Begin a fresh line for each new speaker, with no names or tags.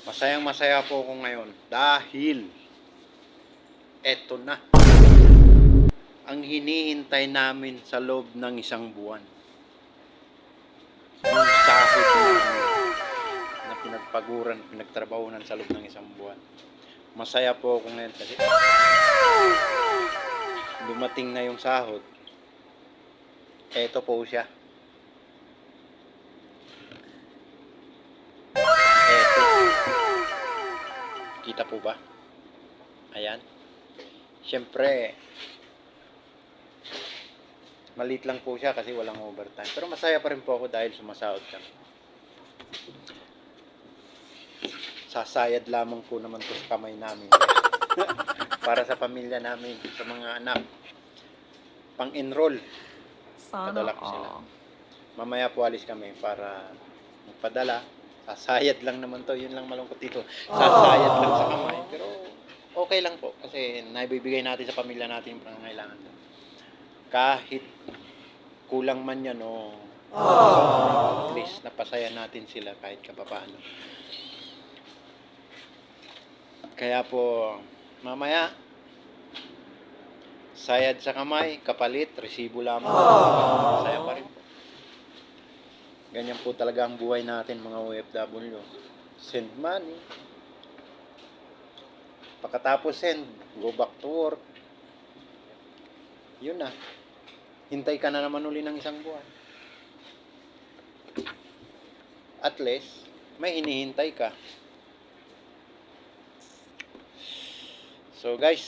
Masayang masaya po ako ngayon dahil eto na ang hinihintay namin sa loob ng isang buwan. Yung sahod na pinagpaguran, pinagtrabahunan sa loob ng isang buwan. Masaya po ako ngayon kasi dumating na yung sahod. Eto po siya. Eto. Kita po ba? Ayan. Siyempre, maliit lang po siya kasi walang overtime. Pero masaya pa rin po ako dahil sumasahod kami. Sasayad lamang po naman po sa kamay namin. Para sa pamilya namin, sa mga anak. Pang-enroll. Padala ko sila. Mamaya po alis kami para magpadala. Sasayad lang naman to. Yun lang malungkot dito. Sasayad lang sa kamay. Pero okay lang po. Kasi naibibigay natin sa pamilya natin yung pangangailangan. Kahit kulang man yan o at least napasaya natin sila kahit kapapaano. Kaya po mamaya sayad sa kamay, kapalit, resibo lamang. Masaya pa rin po. Ganyan po talaga ang buhay natin mga OFW. Send money. Pagkatapos send, go back to work. Yun na. Hintay ka na naman uli ng isang buwan. At least, may hinihintay ka. So guys,